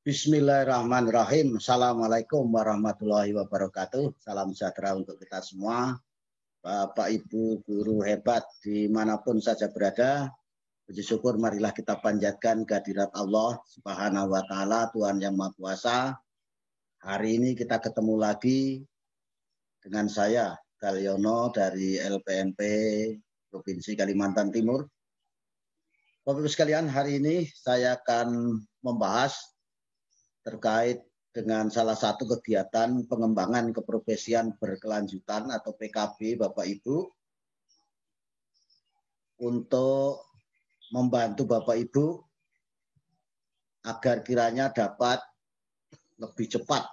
Bismillahirrahmanirrahim. Assalamualaikum warahmatullahi wabarakatuh. Salam sejahtera untuk kita semua. Bapak, Ibu, guru hebat dimanapun saja berada. Puji syukur marilah kita panjatkan kehadirat Allah Subhanahu wa Ta'ala, Tuhan yang Maha Kuasa. Hari ini kita ketemu lagi dengan saya, Galyono dari LPMP Provinsi Kalimantan Timur. Bapak Ibu sekalian, hari ini saya akan membahas terkait dengan salah satu kegiatan pengembangan keprofesian berkelanjutan atau PKB Bapak Ibu, untuk membantu Bapak Ibu agar kiranya dapat lebih cepat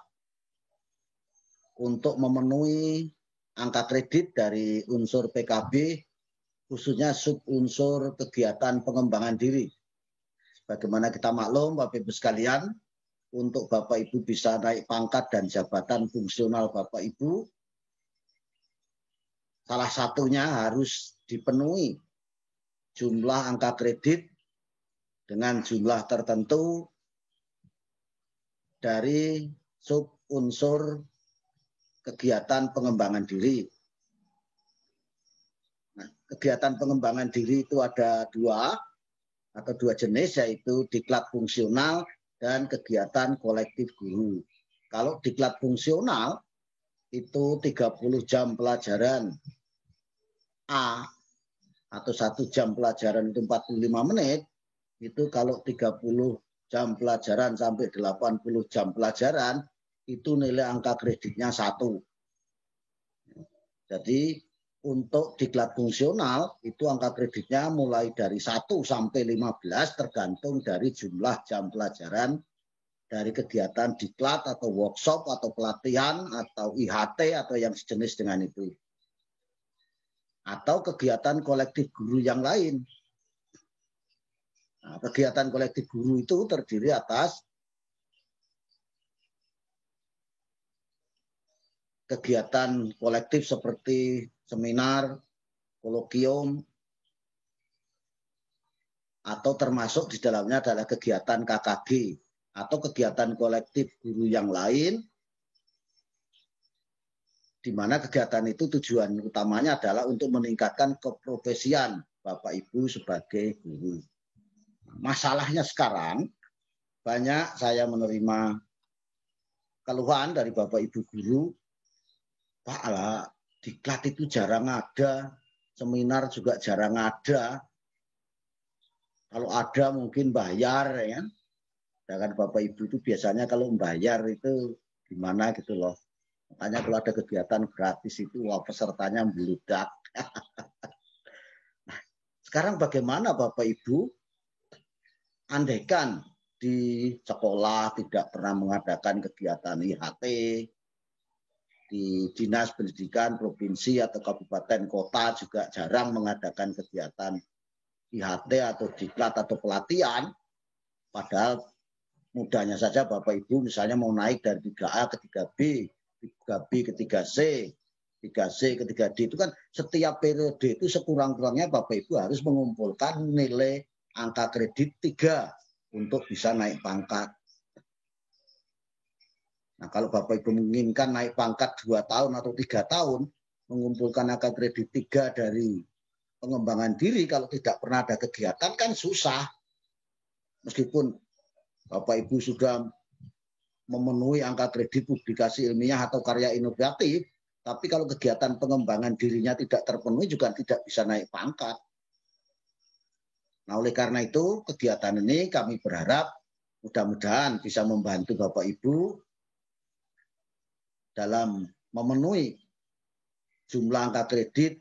untuk memenuhi angka kredit dari unsur PKB, khususnya sub unsur kegiatan pengembangan diri. Bagaimana kita maklum Bapak Ibu sekalian, untuk Bapak Ibu bisa naik pangkat dan jabatan fungsional Bapak Ibu, salah satunya harus dipenuhi jumlah angka kredit dengan jumlah tertentu dari sub unsur kegiatan pengembangan diri. Nah, kegiatan pengembangan diri itu ada dua jenis, yaitu diklat fungsional dan kegiatan kolektif guru. Kalau diklat fungsional itu 30 jam pelajaran A atau 1 jam pelajaran itu 45 menit. Itu kalau 30 jam pelajaran sampai 80 jam pelajaran itu nilai angka kreditnya 1. Jadi untuk diklat fungsional itu angka kreditnya mulai dari 1 sampai 15 tergantung dari jumlah jam pelajaran dari kegiatan diklat atau workshop atau pelatihan atau IHT atau yang sejenis dengan itu. Atau kegiatan kolektif guru yang lain. Nah, kegiatan kolektif guru itu terdiri atas kegiatan kolektif seperti seminar, kolokium, atau termasuk di dalamnya adalah kegiatan KKG atau kegiatan kolektif guru yang lain, di mana kegiatan itu tujuan utamanya adalah untuk meningkatkan keprofesian Bapak Ibu sebagai guru. Masalahnya sekarang banyak saya menerima keluhan dari Bapak Ibu guru, Pak, lah, diklat itu jarang ada, seminar juga jarang ada. Kalau ada mungkin bayar, ya. Dan Bapak Ibu itu biasanya kalau membayar itu gimana gitu loh. Makanya kalau ada kegiatan gratis itu wah, pesertanya meludak. Nah, sekarang bagaimana Bapak Ibu? Andaikan di sekolah tidak pernah mengadakan kegiatan IHT, di Dinas Pendidikan Provinsi atau Kabupaten Kota juga jarang mengadakan kegiatan IHT atau diklat atau pelatihan, padahal mudahnya saja Bapak Ibu misalnya mau naik dari 3A ke 3B, 3B ke 3C, 3C ke 3D, itu kan setiap periode itu sekurang-kurangnya Bapak Ibu harus mengumpulkan nilai angka kredit 3 untuk bisa naik pangkat. Nah, kalau Bapak Ibu menginginkan naik pangkat 2 tahun atau 3 tahun, mengumpulkan angka kredit 3 dari pengembangan diri, kalau tidak pernah ada kegiatan kan susah. Meskipun Bapak Ibu sudah memenuhi angka kredit publikasi ilmiah atau karya inovatif, tapi kalau kegiatan pengembangan dirinya tidak terpenuhi juga tidak bisa naik pangkat. Nah, oleh karena itu kegiatan ini kami berharap mudah-mudahan bisa membantu Bapak Ibu dalam memenuhi jumlah angka kredit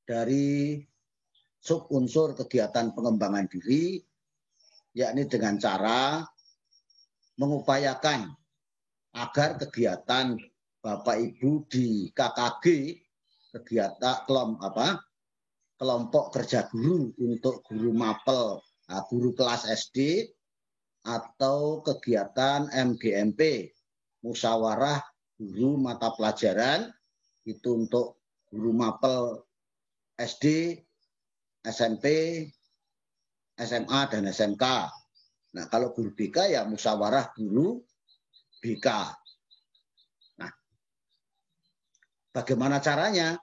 dari sub unsur kegiatan pengembangan diri, yakni dengan cara mengupayakan agar kegiatan Bapak Ibu di KKG, kegiatan kelompok kerja guru untuk guru mapel, guru kelas SD, atau kegiatan MGMP, musyawarah guru mata pelajaran, itu untuk guru mapel SD, SMP, SMA, dan SMK. Nah, kalau guru BK ya musyawarah guru BK. Nah, bagaimana caranya?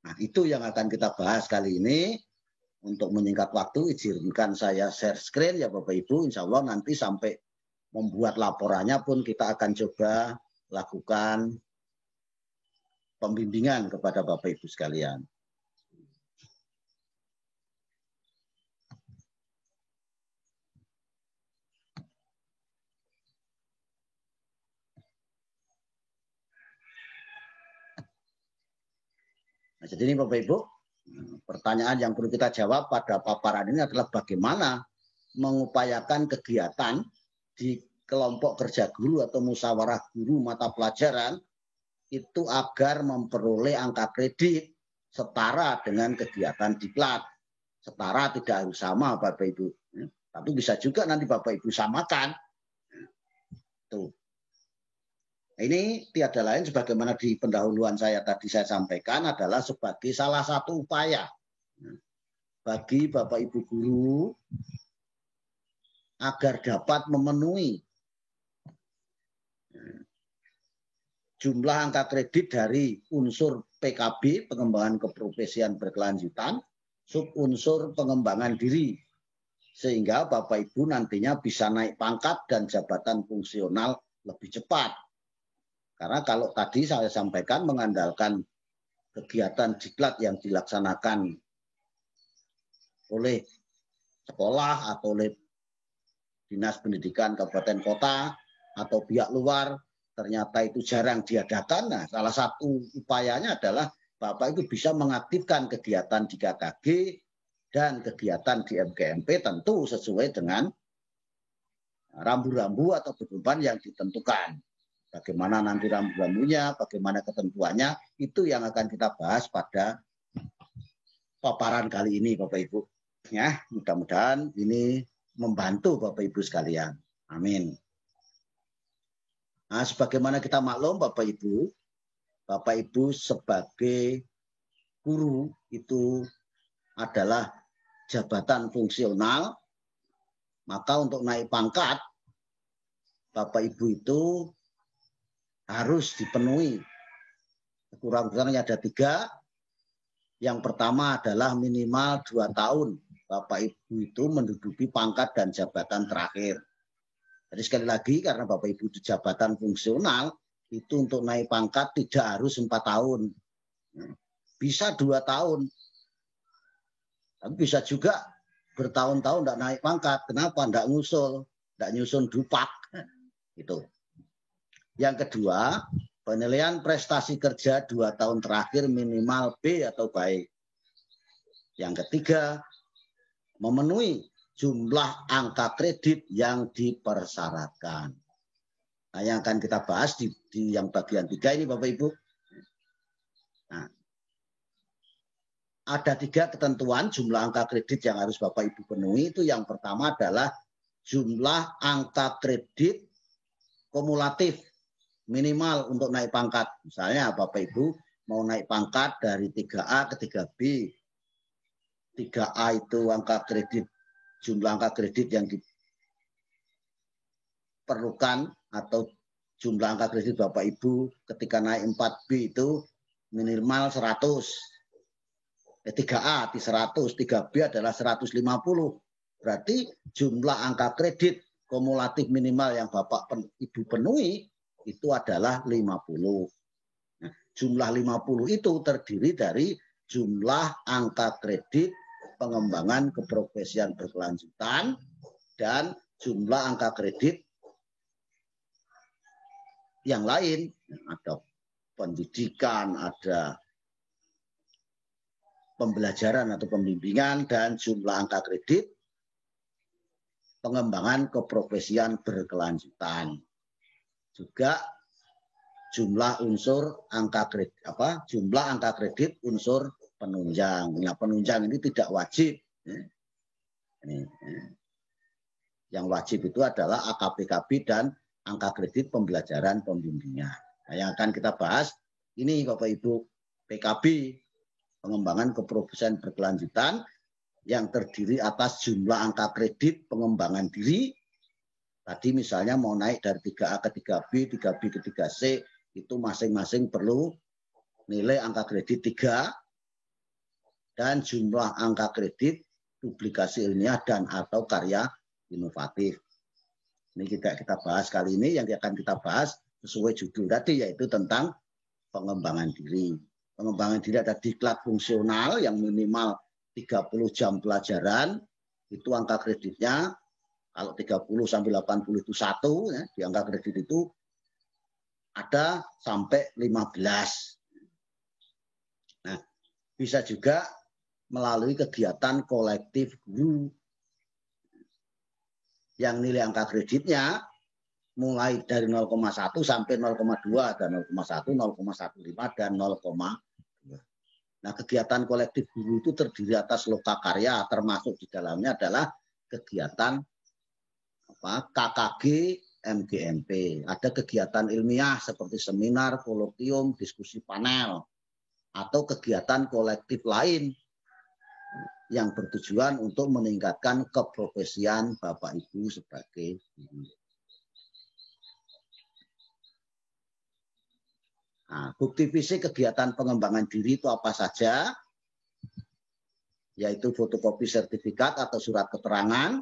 Nah, itu yang akan kita bahas kali ini. Untuk menyingkat waktu, izinkan saya share screen ya Bapak Ibu. Insya Allah nanti sampai membuat laporannya pun kita akan coba lakukan pembimbingan kepada Bapak Ibu sekalian. Nah, jadi ini Bapak Ibu, pertanyaan yang perlu kita jawab pada paparan ini adalah bagaimana mengupayakan kegiatan di kelompok kerja guru atau musyawarah guru mata pelajaran itu agar memperoleh angka kredit setara dengan kegiatan diklat. Setara tidak harus sama Bapak Ibu. Tapi bisa juga nanti Bapak Ibu samakan. Tuh. Ini tiada lain sebagaimana di pendahuluan saya tadi saya sampaikan adalah sebagai salah satu upaya bagi Bapak Ibu guru agar dapat memenuhi jumlah angka kredit dari unsur PKB, pengembangan keprofesian berkelanjutan, subunsur pengembangan diri, sehingga Bapak Ibu nantinya bisa naik pangkat dan jabatan fungsional lebih cepat. Karena kalau tadi saya sampaikan mengandalkan kegiatan diklat yang dilaksanakan oleh sekolah atau oleh dinas pendidikan kabupaten kota atau pihak luar, ternyata itu jarang diadakan. Nah, salah satu upayanya adalah Bapak itu bisa mengaktifkan kegiatan di KKG dan kegiatan di MKMP tentu sesuai dengan rambu-rambu atau beban yang ditentukan. Bagaimana nanti rambu-rambunya, bagaimana ketentuannya, itu yang akan kita bahas pada paparan kali ini Bapak Ibu. Ya, mudah-mudahan ini membantu Bapak Ibu sekalian. Amin. Nah, sebagaimana kita maklum Bapak Ibu sebagai guru itu adalah jabatan fungsional, maka untuk naik pangkat Bapak Ibu itu harus dipenuhi. Kurang-kurangnya ada 3. Yang pertama adalah minimal 2 tahun Bapak Ibu itu menduduki pangkat dan jabatan terakhir. Jadi sekali lagi karena Bapak Ibu itu jabatan fungsional, itu untuk naik pangkat tidak harus 4 tahun. Bisa 2 tahun. Tapi bisa juga bertahun-tahun tidak naik pangkat. Kenapa? Tidak nyusun dupak. Itu. Yang kedua, penilaian prestasi kerja 2 tahun terakhir minimal B atau baik. Yang ketiga, memenuhi jumlah angka kredit yang dipersyaratkan. Nah, yang akan kita bahas di yang bagian 3 ini Bapak Ibu. Nah, ada 3 ketentuan jumlah angka kredit yang harus Bapak Ibu penuhi. Itu yang pertama adalah jumlah angka kredit kumulatif minimal untuk naik pangkat. Misalnya Bapak Ibu mau naik pangkat dari 3A ke 3B. 3A itu angka kredit, jumlah angka kredit yang diperlukan atau jumlah angka kredit Bapak Ibu ketika naik 4B itu minimal 100. 3A di 100, 3B adalah 150. Berarti jumlah angka kredit kumulatif minimal yang Bapak Ibu penuhi itu adalah 50. Nah, jumlah 50 itu terdiri dari jumlah angka kredit pengembangan keprofesian berkelanjutan dan jumlah angka kredit yang lain. Ada pendidikan, ada pembelajaran atau pembimbingan, dan jumlah angka kredit pengembangan keprofesian berkelanjutan. Juga jumlah unsur angka kredit jumlah angka kredit unsur penunjang. Nah, penunjang ini tidak wajib. Yang wajib itu adalah AKPKB dan angka kredit pembelajaran pembimbingan. Nah, yang akan kita bahas ini Bapak Ibu, PKB, pengembangan keprofesian berkelanjutan, yang terdiri atas jumlah angka kredit pengembangan diri Tadi misalnya mau naik dari 3A ke 3B, 3B ke 3C, itu masing-masing perlu nilai angka kredit 3 dan jumlah angka kredit publikasi ilmiah dan atau karya inovatif. Ini kita bahas kali ini, yang akan kita bahas sesuai judul tadi, yaitu tentang pengembangan diri. Pengembangan diri ada diklat fungsional yang minimal 30 jam pelajaran, itu angka kreditnya kalau 30 sampai 80 itu 1, ya, di angka kredit itu ada sampai 15. Nah, bisa juga melalui kegiatan kolektif guru yang nilai angka kreditnya mulai dari 0,1 sampai 0,2, ada 0,1, 0,15, dan 0,2. Nah, kegiatan kolektif guru itu terdiri atas lokakarya, termasuk di dalamnya adalah kegiatan KKG, MGMP. Ada kegiatan ilmiah seperti seminar, kolokvium, diskusi panel, atau kegiatan kolektif lain yang bertujuan untuk meningkatkan keprofesian Bapak Ibu sebagai guru. Nah, bukti fisik kegiatan pengembangan diri itu apa saja? Yaitu fotokopi sertifikat atau surat keterangan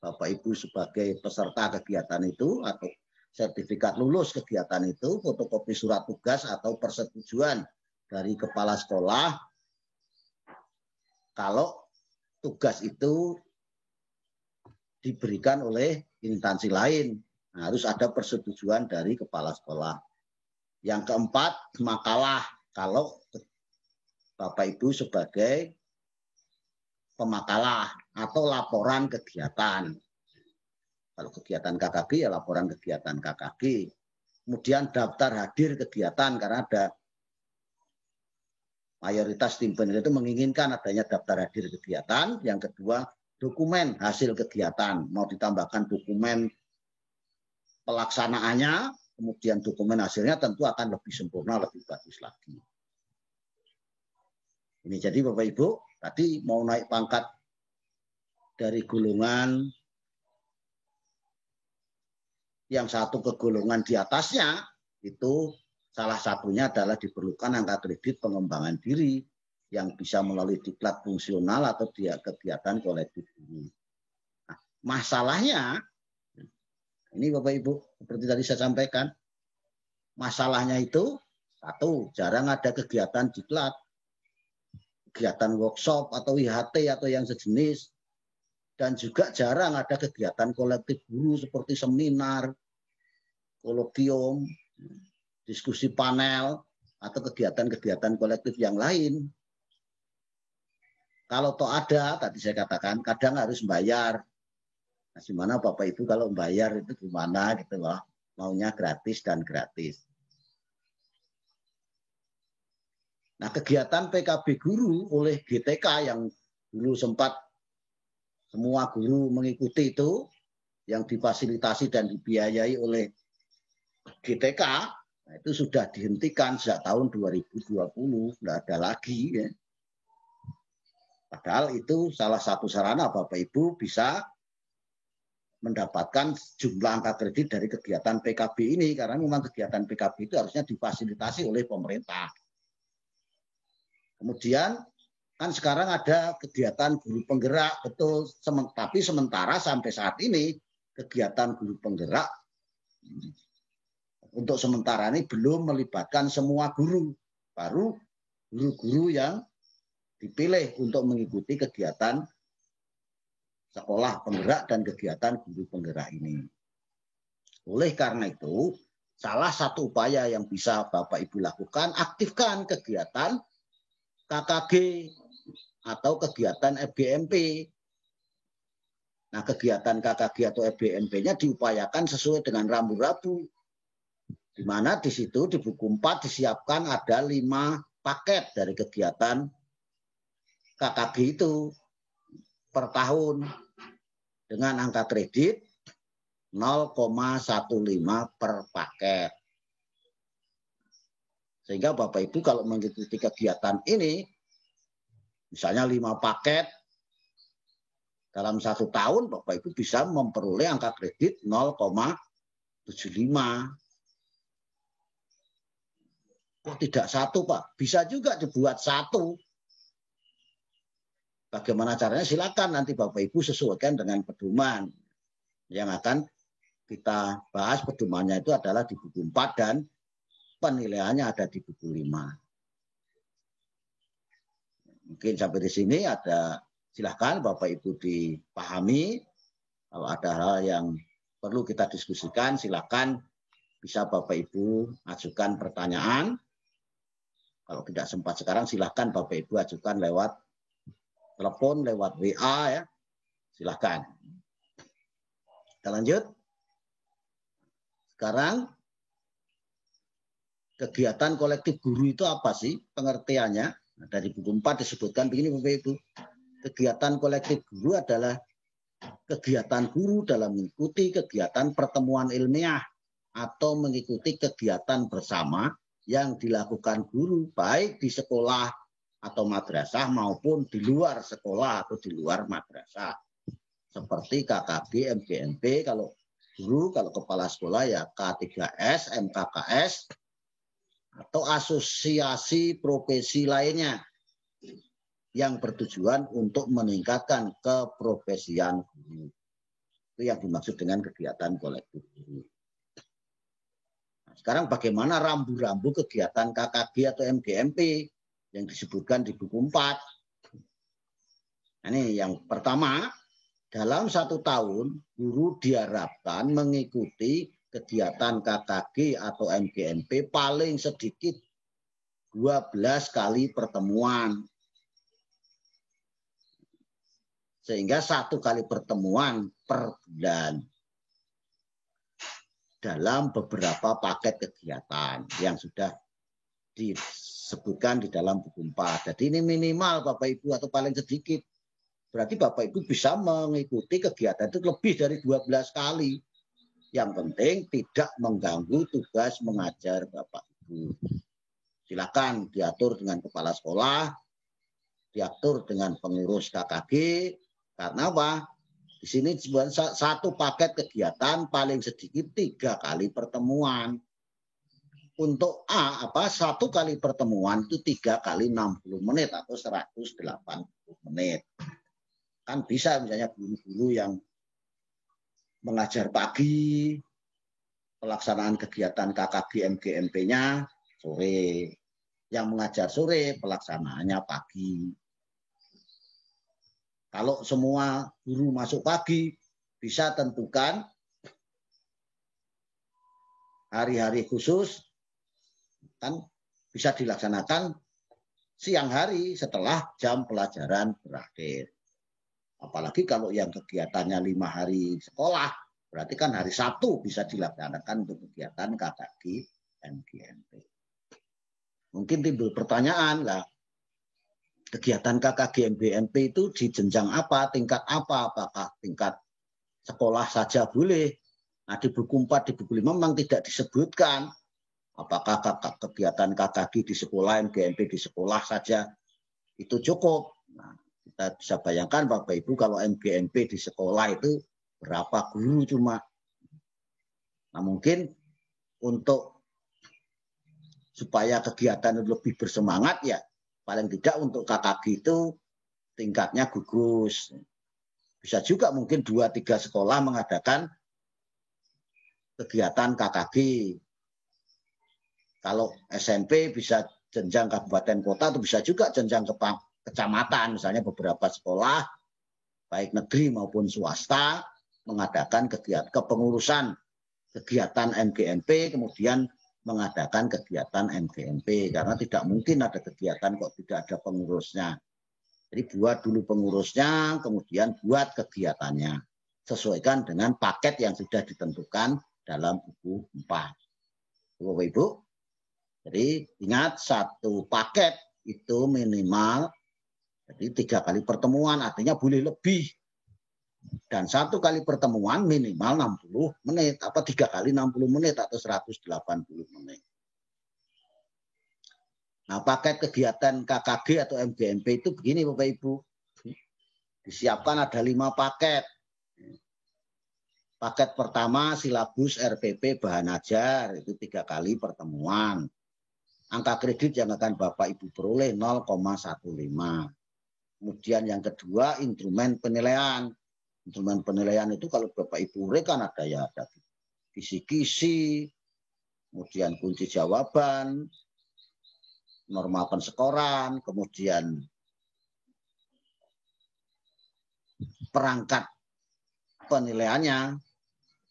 Bapak Ibu sebagai peserta kegiatan itu, atau sertifikat lulus kegiatan itu, fotokopi surat tugas atau persetujuan dari kepala sekolah kalau tugas itu diberikan oleh instansi lain. Nah, harus ada persetujuan dari kepala sekolah. Yang keempat, makalah. Kalau Bapak Ibu sebagai pemakalah atau laporan kegiatan. Kalau kegiatan KKG ya laporan kegiatan KKG. Kemudian daftar hadir kegiatan, karena ada mayoritas tim penilai itu menginginkan adanya daftar hadir kegiatan. Yang kedua, dokumen hasil kegiatan. Mau ditambahkan dokumen pelaksanaannya, kemudian dokumen hasilnya tentu akan lebih sempurna, lebih bagus lagi. Ini jadi Bapak Ibu, tadi mau naik pangkat dari golongan yang satu ke golongan di atasnya, itu salah satunya adalah diperlukan angka kredit pengembangan diri yang bisa melalui diklat fungsional atau kegiatan kolektif ini. Nah, masalahnya, ini Bapak Ibu, seperti tadi saya sampaikan, masalahnya itu, satu, jarang ada kegiatan diklat, kegiatan workshop atau IHT atau yang sejenis, dan juga jarang ada kegiatan kolektif guru seperti seminar, kolokvium, diskusi panel, atau kegiatan-kegiatan kolektif yang lain. Kalau toh ada, tadi saya katakan, kadang harus bayar. Nah, gimana Bapak Ibu kalau bayar itu gimana gitu loh. Maunya gratis dan gratis. Nah, kegiatan PKB guru oleh GTK yang dulu sempat semua guru mengikuti itu, yang difasilitasi dan dibiayai oleh GTK, nah itu sudah dihentikan sejak tahun 2020, tidak ada lagi. Ya. Padahal itu salah satu sarana Bapak Ibu bisa mendapatkan jumlah angka kredit dari kegiatan PKB ini, karena memang kegiatan PKB itu harusnya difasilitasi oleh pemerintah. Kemudian kan sekarang ada kegiatan guru penggerak, betul, tapi sementara sampai saat ini kegiatan guru penggerak untuk sementara ini belum melibatkan semua guru, baru guru-guru yang dipilih untuk mengikuti kegiatan sekolah penggerak dan kegiatan guru penggerak ini. Oleh karena itu, salah satu upaya yang bisa Bapak Ibu lakukan, aktifkan kegiatan KKG atau kegiatan FBMP. Nah, kegiatan KKG atau FBMP-nya diupayakan sesuai dengan rambu-rambu. Di mana di situ di buku 4 disiapkan ada 5 paket dari kegiatan KKG itu per tahun dengan angka kredit 0,15 per paket. Sehingga Bapak Ibu kalau mengikuti kegiatan ini, misalnya 5 paket Dalam 1 tahun Bapak Ibu bisa memperoleh angka kredit 0,75. Kok tidak 1, Pak? Bisa juga dibuat 1. Bagaimana caranya? Silakan nanti Bapak Ibu sesuaikan dengan pedoman. Yang akan kita bahas pedomannya itu adalah di buku 4 dan penilaiannya ada di buku 5. Mungkin sampai di sini ada, silahkan Bapak Ibu dipahami. Kalau ada hal yang perlu kita diskusikan, silakan bisa Bapak Ibu ajukan pertanyaan. Kalau tidak sempat sekarang, silahkan Bapak Ibu ajukan lewat telepon, lewat WA ya. Silahkan. Kita lanjut. Sekarang kegiatan kolektif guru itu apa sih pengertiannya? Nah, dari buku 4 disebutkan begini Bapak Ibu. Kegiatan kolektif guru adalah kegiatan guru dalam mengikuti kegiatan pertemuan ilmiah atau mengikuti kegiatan bersama yang dilakukan guru baik di sekolah atau madrasah maupun di luar sekolah atau di luar madrasah. Seperti KKG, MGMP, kalau guru, kalau kepala sekolah ya K3S, MKKS, atau asosiasi profesi lainnya yang bertujuan untuk meningkatkan keprofesian guru. Itu yang dimaksud dengan kegiatan kolektif guru. Nah, sekarang bagaimana rambu-rambu kegiatan KKG atau MGMP yang disebutkan di buku 4. Nah, ini yang pertama, dalam 1 tahun guru diharapkan mengikuti kegiatan KKG atau MGMP paling sedikit 12 kali pertemuan. Sehingga 1 kali pertemuan per bulan. Dalam beberapa paket kegiatan yang sudah disebutkan di dalam buku 4. Jadi ini minimal Bapak Ibu atau paling sedikit. Berarti Bapak Ibu bisa mengikuti kegiatan itu lebih dari 12 kali. Yang penting tidak mengganggu tugas mengajar Bapak Ibu. Silakan diatur dengan kepala sekolah, diatur dengan pengurus KKG. Karena apa? Di sini 1 paket kegiatan paling sedikit 3 kali pertemuan. Untuk 1 kali pertemuan itu 3 kali 60 menit atau 180 menit. Kan bisa misalnya guru-guru yang mengajar pagi, pelaksanaan kegiatan KKG MGMP-nya sore. Yang mengajar sore, pelaksanaannya pagi. Kalau semua guru masuk pagi, bisa tentukan hari-hari khusus, kan bisa dilaksanakan siang hari setelah jam pelajaran berakhir. Apalagi kalau yang kegiatannya 5 hari sekolah, berarti kan hari Sabtu bisa dilaksanakan untuk kegiatan KKG MGMP. Mungkin timbul pertanyaan lah, kegiatan KKG MGMP itu di jenjang apa, tingkat apa, apakah tingkat sekolah saja boleh? Nah, di buku 4, di buku 5 memang tidak disebutkan apakah kegiatan KKG di sekolah, MGMP di sekolah saja itu cukup. Nah, kita bisa bayangkan Bapak Ibu kalau MGMP di sekolah itu berapa guru cuma. Nah, mungkin untuk supaya kegiatan lebih bersemangat ya paling tidak untuk KKG itu tingkatnya gugus. Bisa juga mungkin 2-3 sekolah mengadakan kegiatan KKG. Kalau SMP bisa jenjang kabupaten kota atau bisa juga jenjang kecamatan. Misalnya beberapa sekolah baik negeri maupun swasta mengadakan kegiatan kepengurusan kegiatan MGMP kemudian mengadakan kegiatan MGMP karena tidak mungkin ada kegiatan kok tidak ada pengurusnya. Jadi buat dulu pengurusnya kemudian buat kegiatannya sesuaikan dengan paket yang sudah ditentukan dalam buku 4. Bapak Ibu, jadi ingat 1 paket itu minimal jadi 3 kali pertemuan artinya boleh lebih. Dan 1 kali pertemuan minimal 60 menit. Apa 3 kali 60 menit atau 180 menit. Nah paket kegiatan KKG atau MGMP itu begini Bapak Ibu. Disiapkan ada 5 paket. Paket pertama silabus RPP bahan ajar, itu 3 kali pertemuan. Angka kredit yang akan Bapak Ibu peroleh 0,15. Kemudian yang kedua instrumen penilaian. Instrumen penilaian itu kalau Bapak Ibu kan ada ya, ada kisi-kisi, kemudian kunci jawaban, norma penskoran, kemudian perangkat penilaiannya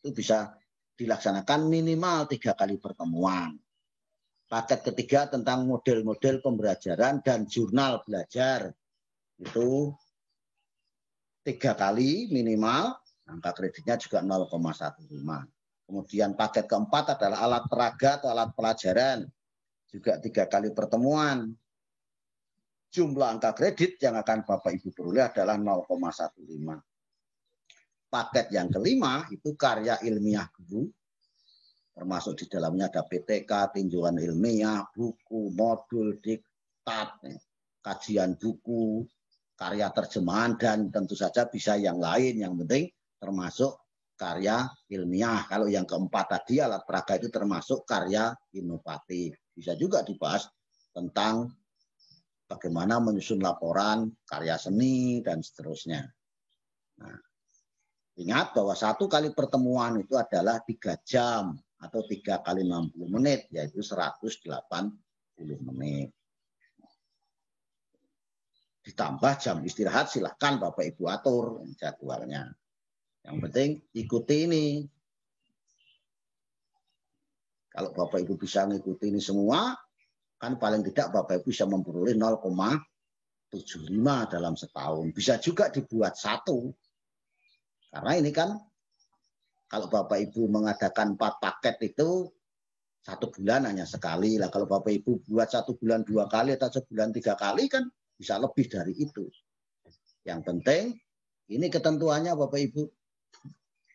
itu bisa dilaksanakan minimal 3 kali pertemuan. Paket ketiga tentang model-model pembelajaran dan jurnal belajar itu 3 kali minimal, angka kreditnya juga 0,15. Kemudian paket keempat adalah alat peraga atau alat pelajaran, juga 3 kali pertemuan. Jumlah angka kredit yang akan Bapak Ibu peroleh adalah 0,15. Paket yang kelima itu karya ilmiah guru, termasuk di dalamnya ada PTK, tinjauan ilmiah, buku, modul, diktat, kajian buku, karya terjemahan, dan tentu saja bisa yang lain. Yang penting termasuk karya ilmiah. Kalau yang keempat tadi alat peraga itu termasuk karya inovatif. Bisa juga dibahas tentang bagaimana menyusun laporan, karya seni, dan seterusnya. Nah, ingat bahwa 1 kali pertemuan itu adalah 3 jam atau 3 kali 60 menit, yaitu 180 menit. Ditambah jam istirahat, silahkan Bapak Ibu atur jadwalnya. Yang penting ikuti ini. Kalau Bapak Ibu bisa mengikuti ini semua, kan paling tidak Bapak Ibu bisa memperoleh 0,75 dalam setahun. Bisa juga dibuat 1. Karena ini kan kalau Bapak Ibu mengadakan 4 paket itu 1 bulan hanya sekali. Lah kalau Bapak Ibu buat 1 bulan 2 kali atau sebulan 3 kali kan bisa lebih dari itu. Yang penting ini ketentuannya Bapak Ibu.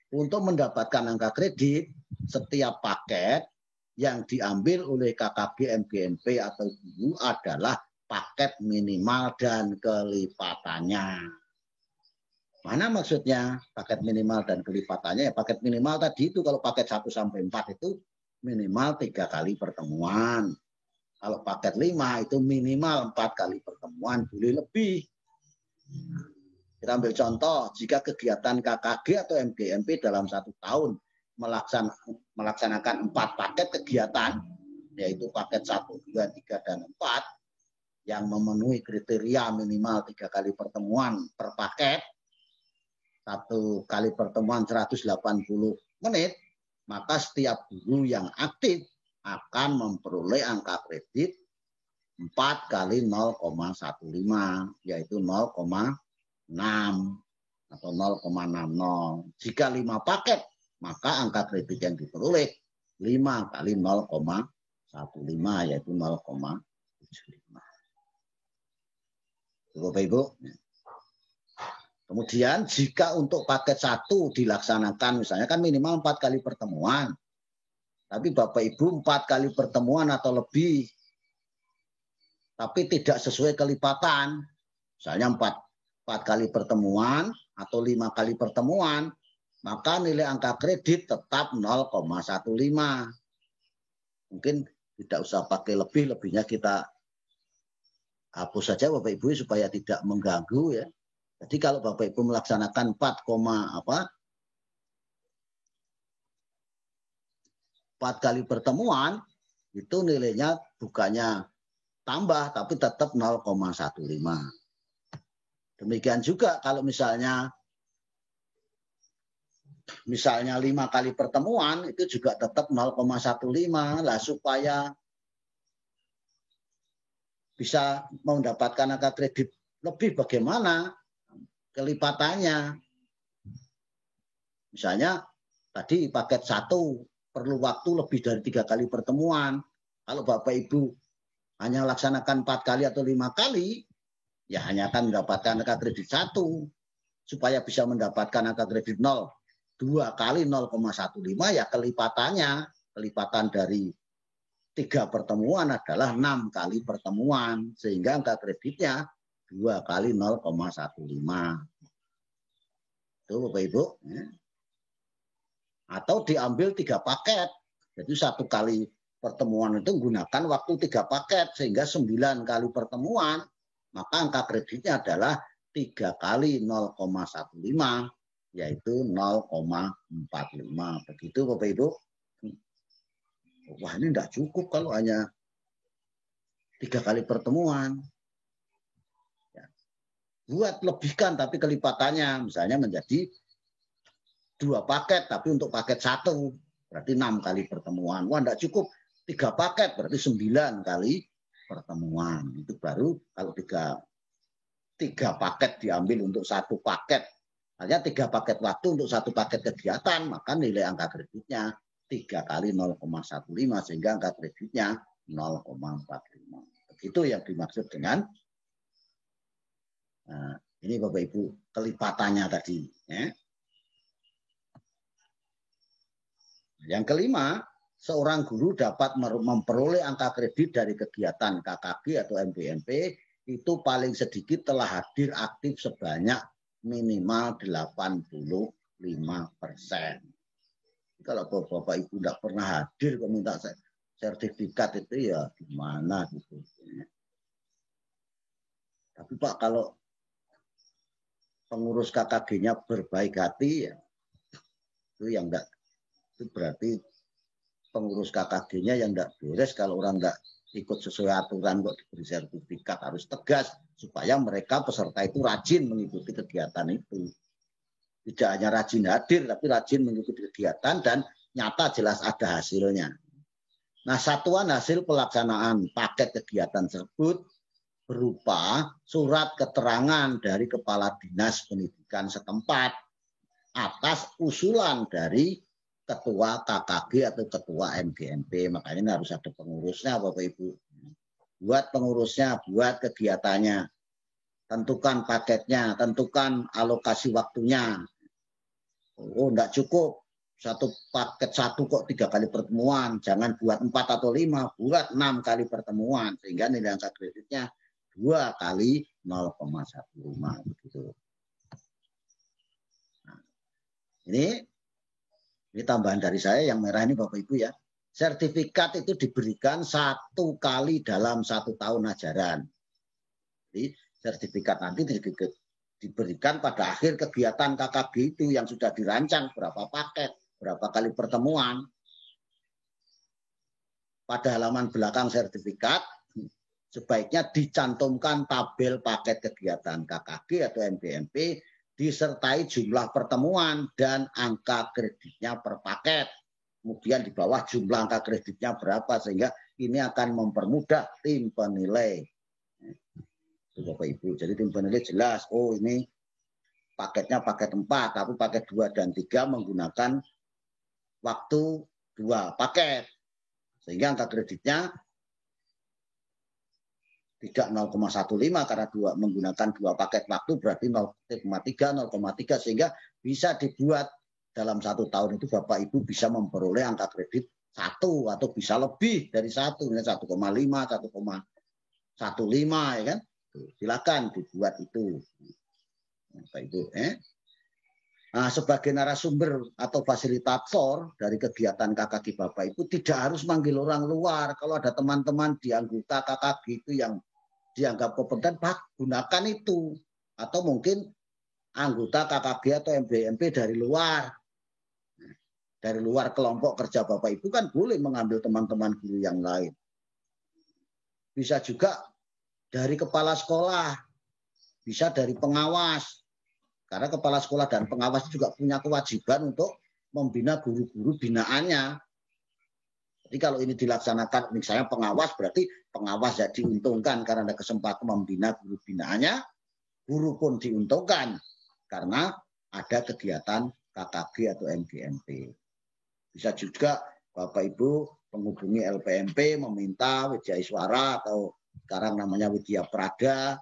Untuk mendapatkan angka kredit, setiap paket yang diambil oleh KKG, MGMP atau guru adalah paket minimal dan kelipatannya. Mana maksudnya paket minimal dan kelipatannya? Ya paket minimal tadi itu kalau paket 1 sampai 4 itu minimal 3 kali pertemuan. Kalau paket 5 itu minimal 4 kali pertemuan, boleh lebih. Kita ambil contoh, jika kegiatan KKG atau MGMP dalam 1 tahun melaksanakan 4 paket kegiatan, yaitu paket 1, 2, 3, dan 4, yang memenuhi kriteria minimal 3 kali pertemuan per paket, 1 kali pertemuan 180 menit, maka setiap guru yang aktif akan memperoleh angka kredit 4 kali 0,15, yaitu 0,6 atau 0,60. Jika 5 paket, maka angka kredit yang diperoleh 5 kali 0,15, yaitu 0,75. Bapak Ibu. Kemudian jika untuk paket 1 dilaksanakan misalnya kan minimal 4 kali pertemuan. Tapi Bapak Ibu 4 kali pertemuan atau lebih. Tapi tidak sesuai kelipatan. Misalnya 4 kali pertemuan atau 5 kali pertemuan. Maka nilai angka kredit tetap 0,15. Mungkin tidak usah pakai lebih. Lebihnya kita hapus saja Bapak Ibu supaya tidak mengganggu ya. Jadi kalau Bapak Ibu melaksanakan 4 kali pertemuan, itu nilainya bukannya tambah, tapi tetap 0,15. Demikian juga kalau misalnya 5 kali pertemuan, itu juga tetap 0,15. Lah supaya bisa mendapatkan angka kredit lebih bagaimana? Kelipatannya. Misalnya tadi paket 1 perlu waktu lebih dari 3 kali pertemuan. Kalau Bapak Ibu hanya laksanakan 4 kali atau 5 kali, ya hanya akan mendapatkan angka kredit 1. Supaya bisa mendapatkan angka kredit 0, 2 kali 0,15 ya kelipatannya. Kelipatan dari 3 pertemuan adalah 6 kali pertemuan. Sehingga angka kreditnya 2 kali 0,15. Itu Bapak Ibu. Atau diambil 3 paket. Jadi 1 kali pertemuan itu menggunakan waktu 3 paket sehingga 9 kali pertemuan. Maka angka kreditnya adalah 3 kali 0,15 yaitu 0,45. Begitu Bapak Ibu. Wah, ini tidak cukup kalau hanya 3 kali pertemuan. Ya. Buat lebihkan tapi kelipatannya misalnya menjadi 2 paket tapi untuk paket 1 berarti 6 kali pertemuan. Wah, tidak cukup 3 paket berarti 9 kali pertemuan. Itu baru kalau 3 paket diambil untuk 1 paket. Hanya 3 paket waktu untuk 1 paket kegiatan, maka nilai angka kreditnya 3 kali 0,15 sehingga angka kreditnya 0,45. Begitu yang dimaksud dengan ini Bapak Ibu kelipatannya tadi. Ya. Yang kelima, seorang guru dapat memperoleh angka kredit dari kegiatan KKG atau MBMP itu paling sedikit telah hadir aktif sebanyak minimal 85%. Kalau Bapak Ibu tidak pernah hadir kok minta sertifikat itu ya gimana gitu. Tapi Pak kalau pengurus KKG-nya berbaik hati ya itu yang enggak, itu berarti pengurus KKG-nya yang enggak beres kalau orang enggak ikut sesuai aturan kok diberi sertifikat. Harus tegas supaya mereka peserta itu rajin mengikuti kegiatan itu. Tidak hanya rajin hadir tapi rajin mengikuti kegiatan dan nyata jelas ada hasilnya. Nah, satuan hasil pelaksanaan paket kegiatan tersebut berupa surat keterangan dari Kepala Dinas Pendidikan setempat atas usulan dari ketua KKG atau ketua MGMP. Makanya ini harus ada pengurusnya Bapak Ibu. Buat pengurusnya, buat kegiatannya. Tentukan paketnya, tentukan alokasi waktunya. Oh, enggak cukup. 1 paket 1 kok 3 kali pertemuan. Jangan buat 4 atau 5, buat 6 kali pertemuan. Sehingga nilai angka kreditnya 2 kali 0,15. Begitu. Nah, ini tambahan dari saya yang merah ini Bapak Ibu ya. Sertifikat itu diberikan 1 kali dalam 1 tahun ajaran. Jadi sertifikat nanti diberikan pada akhir kegiatan KKG itu yang sudah dirancang berapa paket, berapa kali pertemuan. Pada halaman belakang sertifikat sebaiknya dicantumkan tabel paket kegiatan KKG atau MBMP disertai jumlah pertemuan dan angka kreditnya per paket. Kemudian di bawah jumlah angka kreditnya berapa sehingga ini akan mempermudah tim penilai. Bapak Ibu, jadi tim penilai jelas, oh ini paketnya paket 4, tapi paket 2 dan 3 menggunakan waktu 2 paket. Sehingga angka kreditnya tidak 0,15 karena menggunakan 2 paket waktu berarti 0,3 sehingga bisa dibuat dalam 1 tahun itu Bapak Ibu bisa memperoleh angka kredit 1 atau bisa lebih dari 1, 1,5, 1,15 ya kan. Silakan dibuat itu. Bapak Ibu, Nah, sebagai narasumber atau fasilitator dari kegiatan KKG Bapak Ibu tidak harus manggil orang luar. Kalau ada teman-teman di anggota KKG itu yang dianggap kompeten, Pak, gunakan itu. Atau mungkin anggota KKG atau MBMP dari luar. Dari luar kelompok kerja Bapak Ibu kan boleh mengambil teman-teman guru yang lain. Bisa juga dari kepala sekolah, bisa dari pengawas. Karena kepala sekolah dan pengawas juga punya kewajiban untuk membina guru-guru binaannya. Jadi kalau ini dilaksanakan, misalnya pengawas, berarti pengawas ya diuntungkan karena ada kesempatan membina guru binaannya, guru pun diuntungkan karena ada kegiatan KKG atau MGMP. Bisa juga Bapak Ibu menghubungi LPMP, meminta Widya Iswara atau sekarang namanya Widya Prada.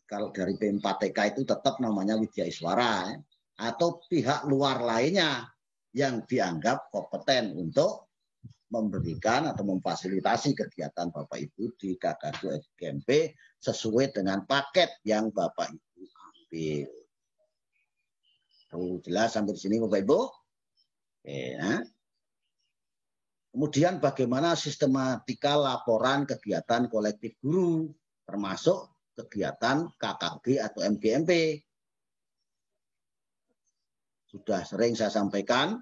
Kalau dari P4TK itu tetap namanya Widya Iswara atau pihak luar lainnya yang dianggap kompeten untuk memberikan atau memfasilitasi kegiatan Bapak Ibu di KKG MGMP sesuai dengan paket yang Bapak Ibu ambil. Jelas sampai di sini Bapak Ibu? Oke, nah. Kemudian bagaimana sistematika laporan kegiatan kolektif guru, termasuk kegiatan KKG atau MGMP. Sudah sering saya sampaikan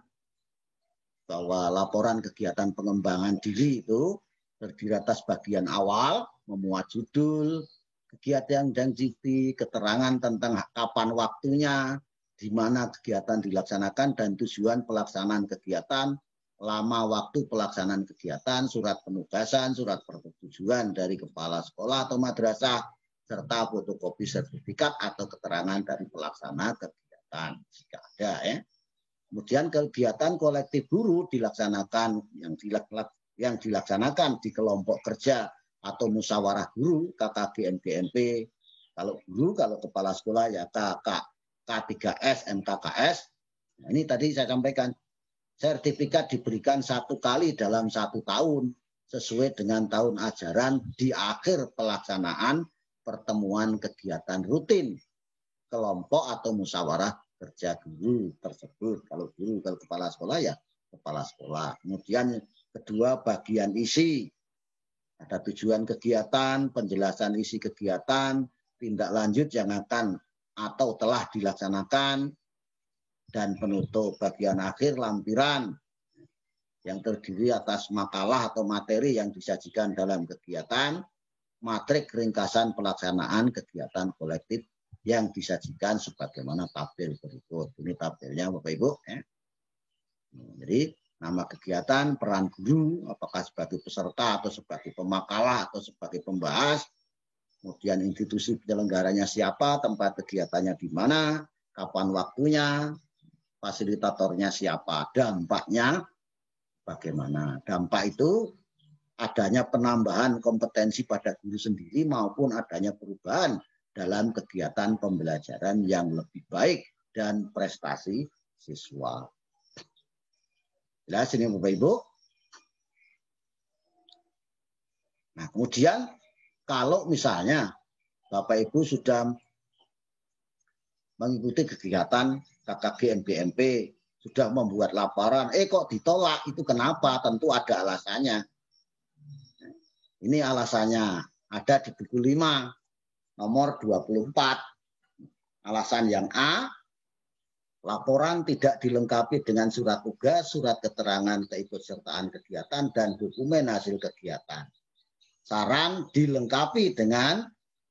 bahwa laporan kegiatan pengembangan diri itu terdiri atas bagian awal, memuat judul, kegiatan dan ciri, keterangan tentang kapan waktunya, di mana kegiatan dilaksanakan dan tujuan pelaksanaan kegiatan, lama waktu pelaksanaan kegiatan, surat penugasan, surat persetujuan dari kepala sekolah atau madrasah, serta fotokopi sertifikat atau keterangan dari pelaksana kegiatan jika ada ya. Kemudian kegiatan kolektif guru dilaksanakan yang dilaksanakan di kelompok kerja atau musyawarah guru KKG MGMP. Kalau guru, kalau kepala sekolah ya KK, K3S, MKKS. Nah, ini tadi saya sampaikan. Sertifikat diberikan 1 kali dalam 1 tahun sesuai dengan tahun ajaran di akhir pelaksanaan pertemuan kegiatan rutin kelompok atau musyawarah kerja guru tersebut. Kalau guru, kalau kepala sekolah ya kepala sekolah. Kemudian kedua, bagian isi. Ada tujuan kegiatan, penjelasan isi kegiatan, tindak lanjut yang akan atau telah dilaksanakan, dan penutup. Bagian akhir lampiran yang terdiri atas makalah atau materi yang disajikan dalam kegiatan, matrik ringkasan pelaksanaan kegiatan kolektif yang disajikan sebagaimana tabel berikut. Ini tabelnya Bapak Ibu. Jadi nama kegiatan, peran guru, apakah sebagai peserta atau sebagai pemakalah atau sebagai pembahas, kemudian institusi penyelenggaranya siapa, tempat kegiatannya di mana, kapan waktunya, fasilitatornya siapa, dampaknya bagaimana. Dampak itu adanya penambahan kompetensi pada guru sendiri maupun adanya perubahan dalam kegiatan pembelajaran yang lebih baik dan prestasi siswa. Jelas ini Bapak Ibu? Nah, kemudian kalau misalnya Bapak Ibu sudah mengikuti kegiatan KKG MGMP, sudah membuat laporan, kok ditolak, itu kenapa? Tentu ada alasannya. Ini alasannya ada di buku 5 nomor 24. Alasan yang A, laporan tidak dilengkapi dengan surat tugas, surat keterangan keikutsertaan kegiatan, dan dokumen hasil kegiatan. Saran dilengkapi dengan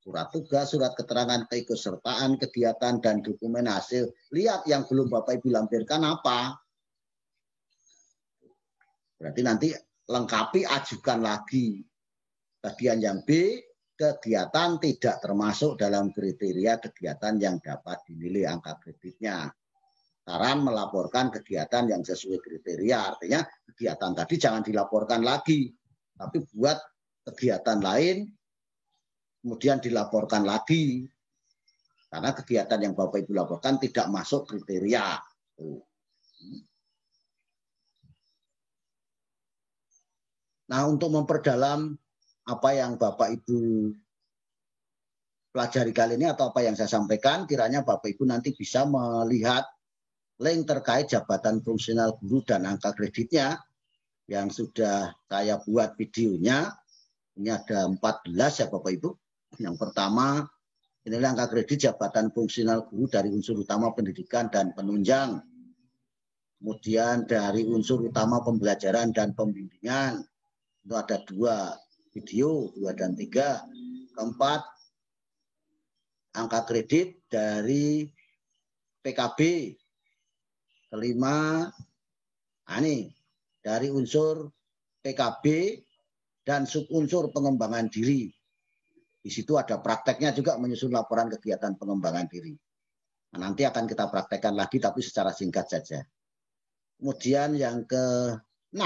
surat tugas, surat keterangan keikutsertaan kegiatan, dan dokumen hasil. Lihat yang belum Bapak Ibu lampirkan apa. Berarti nanti lengkapi, ajukan lagi. Bagian yang B, kegiatan tidak termasuk dalam kriteria kegiatan yang dapat dinilai angka kreditnya. Saran melaporkan kegiatan yang sesuai kriteria. Artinya kegiatan tadi jangan dilaporkan lagi. Tapi buat kegiatan lain kemudian dilaporkan lagi, karena kegiatan yang Bapak Ibu laporkan tidak masuk kriteria. Nah, untuk memperdalam apa yang Bapak Ibu pelajari kali ini atau apa yang saya sampaikan, kiranya Bapak Ibu nanti bisa melihat link terkait jabatan fungsional guru dan angka kreditnya yang sudah saya buat videonya. Ini ada 14 ya Bapak Ibu. Yang pertama, inilah angka kredit jabatan fungsional guru dari unsur utama pendidikan dan penunjang. Kemudian dari unsur utama pembelajaran dan pembimbingan. Itu ada 2 video, 2 dan 3. Keempat, angka kredit dari PKB. Kelima, ini dari unsur PKB dan subunsur pengembangan diri. Di situ ada prakteknya juga menyusun laporan kegiatan pengembangan diri. Nah, nanti akan kita praktekkan lagi tapi secara singkat saja. Kemudian yang ke-6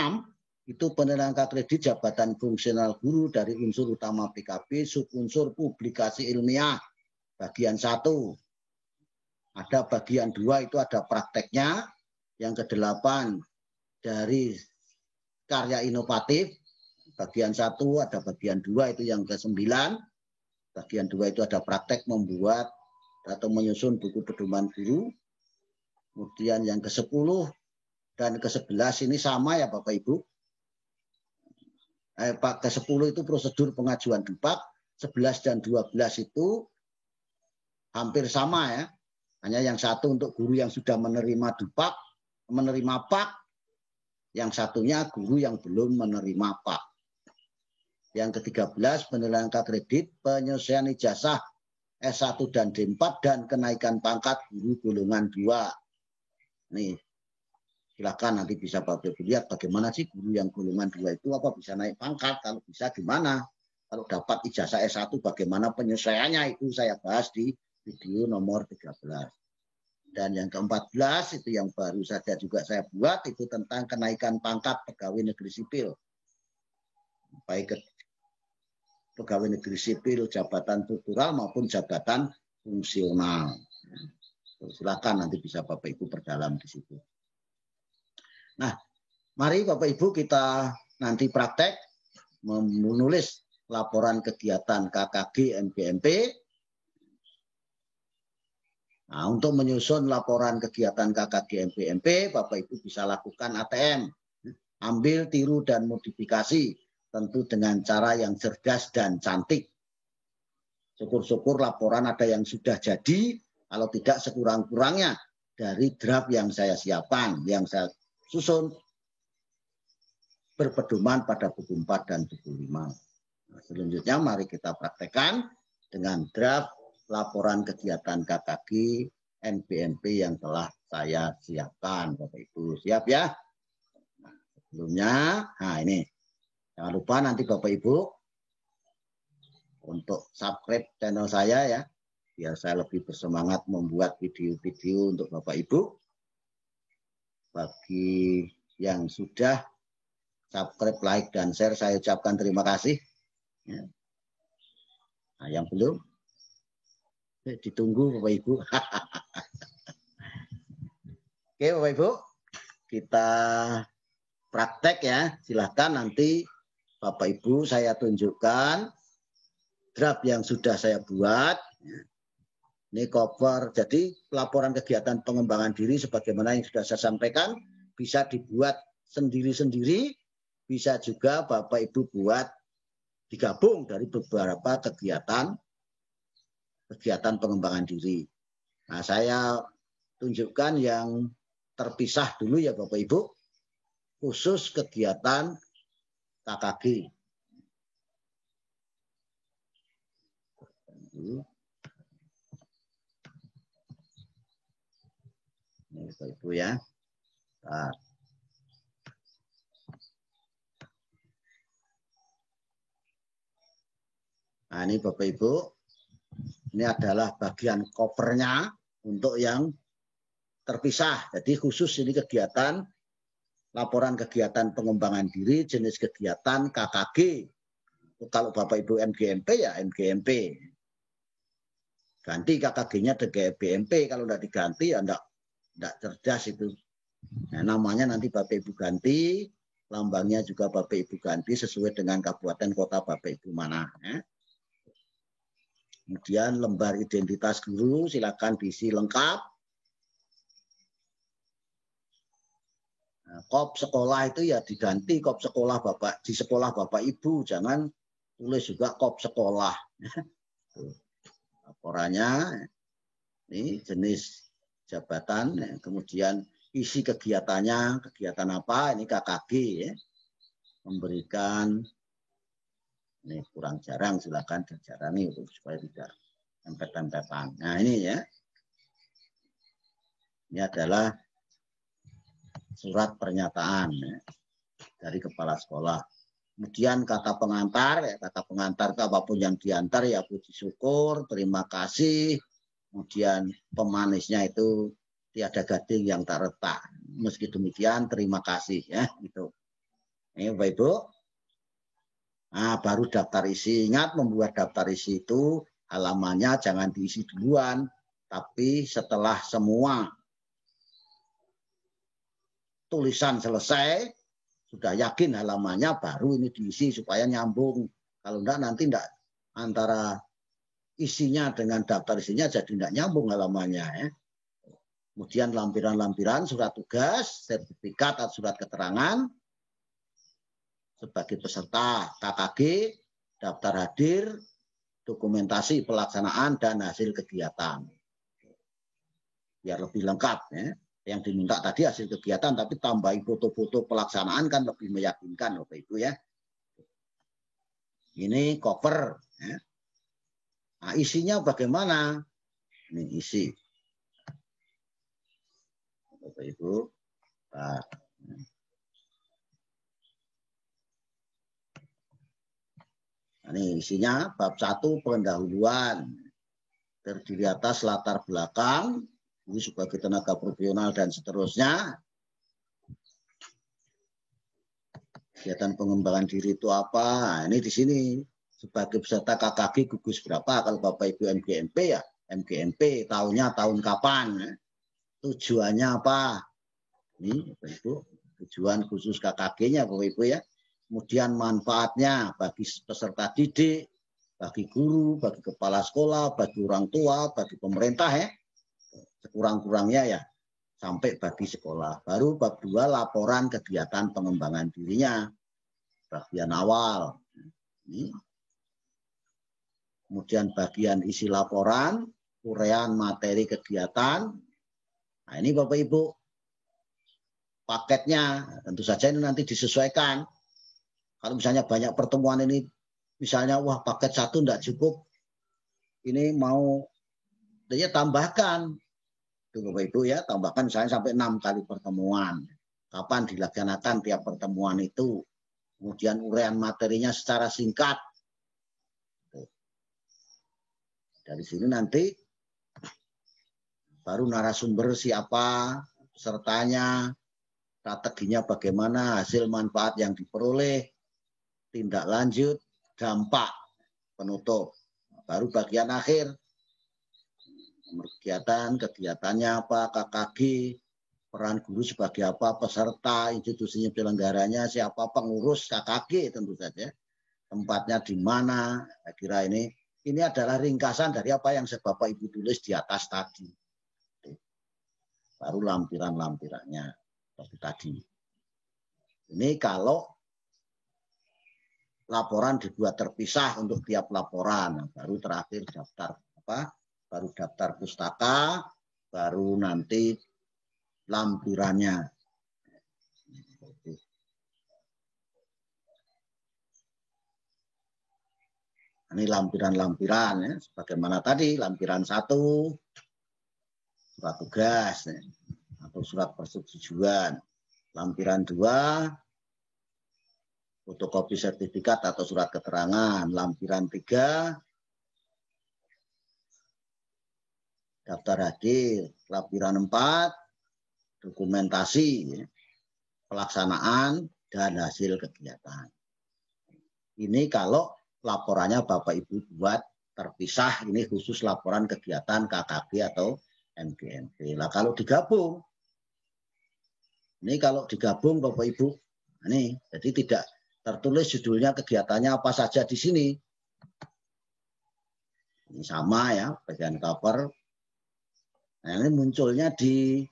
itu penilaian angka kredit jabatan fungsional guru dari unsur utama PKB, subunsur publikasi ilmiah. Bagian 1. Ada bagian 2 itu ada prakteknya. Yang ke-8 dari karya inovatif. Bagian 1 ada bagian 2 itu yang ke-9. Bagian 2 itu ada praktek membuat atau menyusun buku pedoman guru. Kemudian yang ke-10 dan ke-11 ini sama ya Bapak Ibu. Pak ke-10 itu prosedur pengajuan DUPAK, 11 dan 12 itu hampir sama ya. Hanya yang satu untuk guru yang sudah menerima DUPAK, menerima PAK, yang satunya guru yang belum menerima PAK. Yang ke-13 penilaian angka kredit, penyelesaian ijazah S1 dan D4 dan kenaikan pangkat guru golongan 2. Nih, silakan nanti bisa Bapak Ibu lihat bagaimana sih guru yang golongan 2 itu apa bisa naik pangkat, kalau bisa gimana. Kalau dapat ijazah S1 bagaimana penyelesaiannya itu saya bahas di video nomor 13. Dan yang ke-14 itu yang baru saja juga saya buat itu tentang kenaikan pangkat pegawai negeri sipil. Baik pegawai negeri sipil, jabatan struktural maupun jabatan fungsional. Silakan nanti bisa Bapak Ibu perdalam di situ. Nah, mari Bapak Ibu kita nanti praktek menulis laporan kegiatan KKG NPMP. Nah, untuk menyusun laporan kegiatan KKG NPMP, Bapak Ibu bisa lakukan ATM, ambil, tiru, dan modifikasi, tentu dengan cara yang cerdas dan cantik. Syukur-syukur laporan ada yang sudah jadi, kalau tidak sekurang-kurangnya dari draft yang saya siapkan, yang saya susun berpedoman pada buku 4 dan buku 5. Nah, selanjutnya mari kita praktekkan dengan draft laporan kegiatan KKG NPMP yang telah saya siapkan. Bapak Ibu siap ya? Nah, sebelumnya, nah ini jangan lupa nanti Bapak Ibu untuk subscribe channel saya ya, biar saya lebih bersemangat membuat video-video untuk Bapak Ibu. Bagi yang sudah subscribe, like, dan share, saya ucapkan terima kasih. Nah, yang belum, ditunggu Bapak Ibu. Oke Bapak Ibu, kita praktek ya. Silahkan nanti Bapak Ibu saya tunjukkan draft yang sudah saya buat. Ini cover, jadi laporan kegiatan pengembangan diri sebagaimana yang sudah saya sampaikan bisa dibuat sendiri-sendiri, bisa juga Bapak Ibu buat digabung dari beberapa kegiatan pengembangan diri. Nah, saya tunjukkan yang terpisah dulu ya Bapak Ibu, khusus kegiatan KKG. Ini Bapak Ibu ya. Nah, ini Bapak Ibu, ini adalah bagian covernya untuk yang terpisah. Jadi khusus ini kegiatan, laporan kegiatan pengembangan diri, jenis kegiatan KKG. Kalau Bapak Ibu MGMP ya MGMP. Ganti KKG-nya ke BMP, kalau tidak diganti ya tidak cerdas itu. Nah, namanya nanti Bapak Ibu ganti, lambangnya juga Bapak Ibu ganti sesuai dengan kabupaten kota Bapak Ibu mana. Ya. Kemudian lembar identitas guru silakan diisi lengkap. Nah, kop sekolah itu ya diganti kop sekolah Bapak, di sekolah Bapak Ibu, jangan tulis juga kop sekolah. Laporannya ini jenis jabatan, kemudian isi kegiatannya, kegiatan apa, ini KKG ya. Memberikan, ini kurang jarang, silakan dijarani supaya tidak tempet-tempetan. Nah ini ya, ini adalah surat pernyataan ya, dari kepala sekolah. Kemudian kata pengantar, ya, kata pengantar itu apapun yang diantar ya puji syukur, terima kasih. Kemudian pemanisnya itu tiada gading yang tak retak. Meski demikian terima kasih ya gitu. Ini Bapak Ibu. Nah, baru daftar isi. Ingat membuat daftar isi itu halamannya jangan diisi duluan, tapi setelah semua tulisan selesai, sudah yakin halamannya baru ini diisi supaya nyambung. Kalau enggak nanti enggak antara isinya dengan daftar isinya jadi enggak nyambung halamannya ya. Kemudian lampiran-lampiran, surat tugas, sertifikat atau surat keterangan sebagai peserta KKG, daftar hadir, dokumentasi pelaksanaan dan hasil kegiatan. Biar lebih lengkap ya. Yang diminta tadi hasil kegiatan, tapi tambahin foto-foto pelaksanaan kan lebih meyakinkan Bapak Ibu ya. Ini cover. Ya. Nah, isinya bagaimana? Ini isi. Bapak Ibu. Nah, ini isinya bab 1 pendahuluan. Terdiri atas latar belakang, ini sebagai tenaga profesional dan seterusnya. Kegiatan pengembangan diri itu apa? Nah, ini di sini sebagai peserta KKG gugus berapa? Kalau Bapak Ibu MGMP ya, MGMP tahunnya tahun kapan? Tujuannya apa? Ini Bapak Ibu, tujuan khusus KKG-nya Bapak Ibu ya. Kemudian manfaatnya bagi peserta didik, bagi guru, bagi kepala sekolah, bagi orang tua, bagi pemerintah ya. Sekurang-kurangnya ya sampai bagi sekolah. Baru bab 2 laporan kegiatan pengembangan dirinya. Bagian awal. Ini. Kemudian bagian isi laporan, uraian materi kegiatan. Nah, ini Bapak Ibu paketnya tentu saja ini nanti disesuaikan. Kalau misalnya banyak pertemuan ini, misalnya wah paket 1 enggak cukup, ini mau dia tambahkan. Itu Bapak Ibu ya, tambahkan misalnya sampai 6 kali pertemuan. Kapan dilaksanakan tiap pertemuan itu. Kemudian uraian materinya secara singkat. Dari sini nanti baru narasumber siapa, pesertanya, strateginya bagaimana, hasil manfaat yang diperoleh, tindak lanjut, dampak, penutup. Baru bagian akhir. Kegiatannya apa, KKG, peran guru sebagai apa, peserta, institusinya penyelenggaranya, siapa pengurus KKG tentu saja, tempatnya di mana. Saya kira ini adalah ringkasan dari apa yang Bapak Ibu tulis di atas tadi. Baru lampiran-lampirannya seperti tadi. Ini kalau laporan dibuat terpisah untuk tiap laporan, baru terakhir daftar apa? Baru daftar pustaka, baru nanti lampirannya. Ini lampiran-lampiran ya, sebagaimana tadi lampiran 1 surat tugas ya, atau surat persetujuan. Lampiran 2 fotokopi sertifikat atau surat keterangan. Lampiran 3 daftar hadir. Lampiran 4 dokumentasi ya, pelaksanaan dan hasil kegiatan. Ini kalau laporannya Bapak Ibu buat terpisah, ini khusus laporan kegiatan KKG atau MGMP. Lah kalau digabung, ini kalau digabung Bapak Ibu, ini jadi tidak tertulis judulnya kegiatannya apa saja di sini. Ini sama ya, bagian cover. Nah, ini munculnya di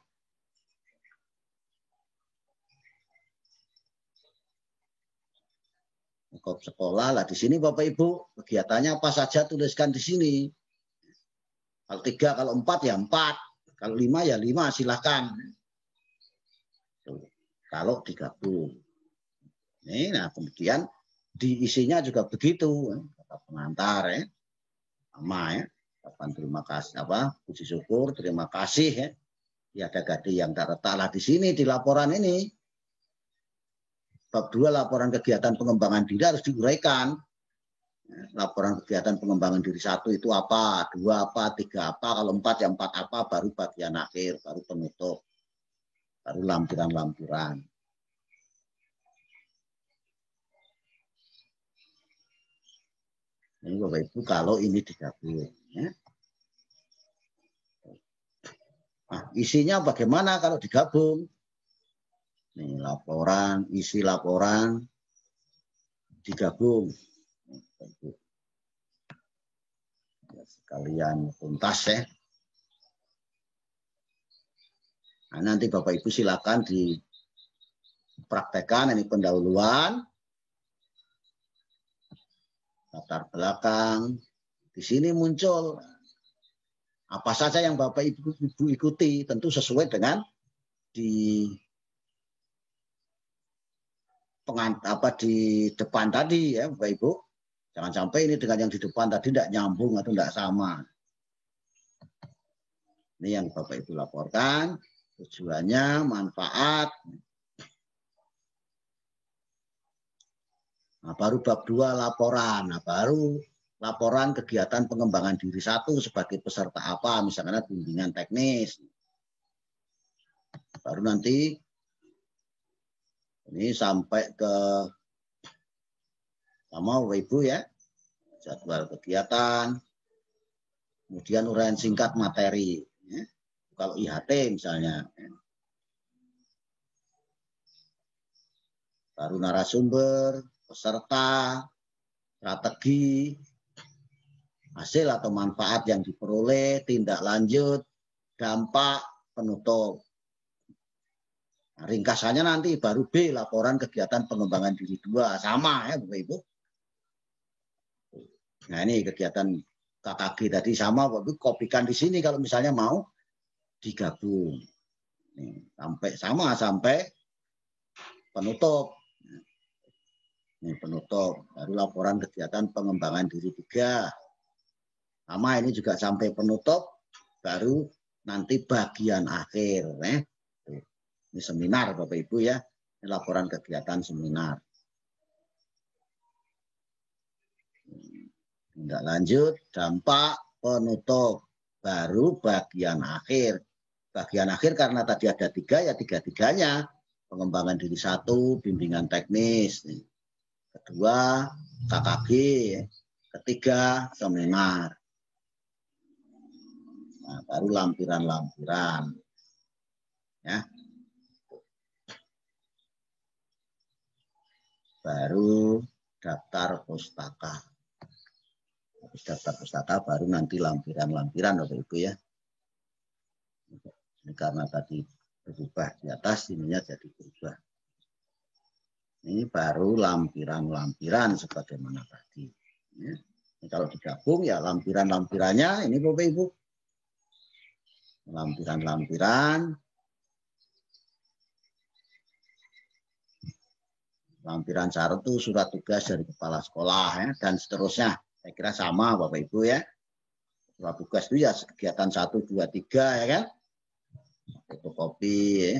sekolah lah. Di sini Bapak Ibu kegiatannya apa saja tuliskan di sini. Kalau 3, kalau 4 ya 4, kalau 5 ya 5 silahkan. Kalau digabung. Ini, nah kemudian diisinya juga begitu, kata pengantar ya, sama ya. Terima kasih puji syukur, terima kasih ya. Tiada gading yang tak letaklah di sini di laporan ini. Bab 2 laporan kegiatan pengembangan diri harus diuraikan. Laporan kegiatan pengembangan diri 1 itu apa, 2 apa, 3 apa, kalau 4 ya 4 apa, baru bagian akhir, baru penutup, baru lampiran-lampiran. Ini Bapak Ibu kalau ini digabung. Ya. Nah, isinya bagaimana kalau digabung? Nih, laporan, isi laporan digabung. Ya, sekalian tuntas ya. Nah, nanti Bapak Ibu silakan dipraktekkan, ini pendahuluan, latar belakang. Di sini muncul apa saja yang Bapak Ibu ikuti, tentu sesuai dengan di depan tadi ya Bapak Ibu. Jangan sampai ini dengan yang di depan tadi tidak nyambung atau tidak sama. Ini yang Bapak Ibu laporkan, tujuannya, manfaat. Nah, baru bab 2 laporan. Nah, baru laporan kegiatan pengembangan diri 1 sebagai peserta apa, misalnya bimbingan teknis. Baru nanti ini sampai ke sama Bapak Ibu ya, jadwal kegiatan, kemudian uraian singkat materi. Ya. Kalau IHT misalnya, baru narasumber, peserta, strategi, hasil atau manfaat yang diperoleh, tindak lanjut, dampak, penutup. Nah, ringkasannya nanti baru B, laporan kegiatan pengembangan diri 2. Sama ya Bapak Ibu. Nah ini kegiatan KKG tadi sama Bapak Ibu, kopikan di sini kalau misalnya mau digabung. Nih, sampai penutup. Ini penutup, baru laporan kegiatan pengembangan diri 3. Sama ini juga sampai penutup, baru nanti bagian akhir. Ini seminar Bapak Ibu ya, ini laporan kegiatan seminar. Tindak lanjut, dampak, penutup, baru bagian akhir. Bagian akhir karena tadi ada 3 ya 3-3-nya. Pengembangan diri 1, bimbingan teknis. Kedua, KKG. Ketiga, seminar. Nah, baru lampiran-lampiran. Ya. Baru daftar pustaka. Daftar pustaka baru nanti lampiran-lampiran Bapak Ibu ya. Ini karena tadi berubah di atas, ininya jadi berubah. Ini baru lampiran-lampiran sebagaimana tadi. Ya. Ini kalau digabung ya lampiran-lampirannya ini Bapak Ibu. Lampiran-lampiran. Lampiran 1 surat tugas dari kepala sekolah ya, dan seterusnya. Saya kira sama Bapak Ibu ya. Surat tugas itu ya kegiatan 1, 2, 3 ya kan. Fotokopi ya.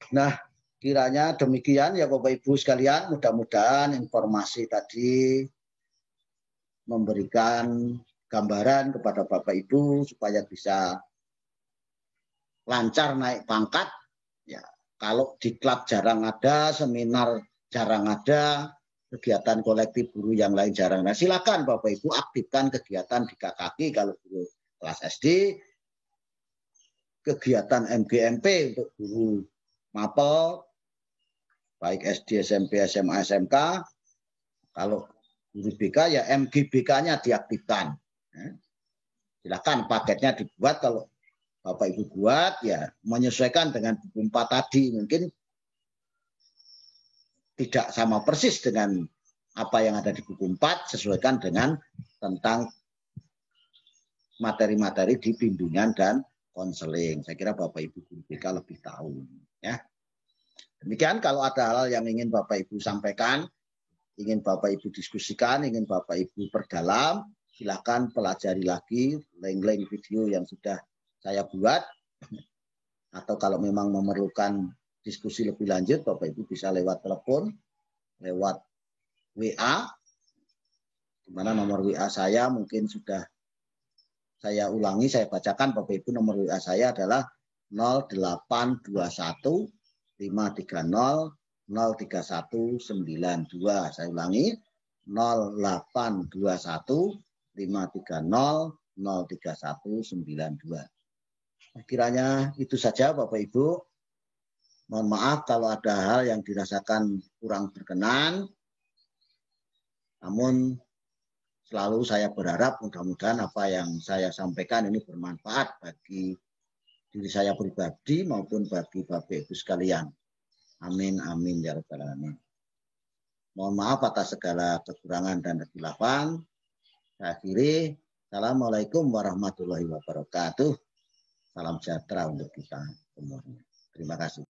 Nah, kiranya demikian ya Bapak Ibu sekalian, mudah-mudahan informasi tadi memberikan gambaran kepada Bapak Ibu supaya bisa lancar naik pangkat. Ya, kalau diklat jarang ada, seminar jarang ada, kegiatan kolektif guru yang lain jarang ada. Silakan Bapak Ibu aktifkan kegiatan di KKG kalau guru kelas SD, kegiatan MGMP untuk guru mapel, baik SD, SMP, SMA, SMK. Kalau guru BK ya MGBK-nya diaktifkan. Silakan paketnya dibuat, kalau Bapak Ibu buat ya menyesuaikan dengan buku 4 tadi. Mungkin tidak sama persis dengan apa yang ada di buku 4, sesuaikan dengan tentang materi-materi di bimbingan dan konseling. Saya kira Bapak Ibu guru BK lebih tahu ya. Demikian, kalau ada hal yang ingin Bapak Ibu sampaikan, ingin Bapak Ibu diskusikan, ingin Bapak Ibu perdalam, silakan pelajari lagi link-link video yang sudah saya buat. Atau kalau memang memerlukan diskusi lebih lanjut, Bapak Ibu bisa lewat telepon, lewat WA, di mana nomor WA saya mungkin sudah saya ulangi, saya bacakan Bapak Ibu. Nomor WA saya adalah 0821 530 03192. Saya ulangi 0821 530 03192. Kiranya itu saja Bapak Ibu. Mohon maaf kalau ada hal yang dirasakan kurang berkenan. Namun selalu saya berharap mudah-mudahan apa yang saya sampaikan ini bermanfaat bagi diri saya pribadi maupun bagi Bapak Ibu sekalian. Amin, amin, ya rabbal alamin. Mohon maaf atas segala kekurangan dan kehilafan. Saya akhiri. Assalamualaikum warahmatullahi wabarakatuh. Salam sejahtera untuk kita semuanya. Terima kasih.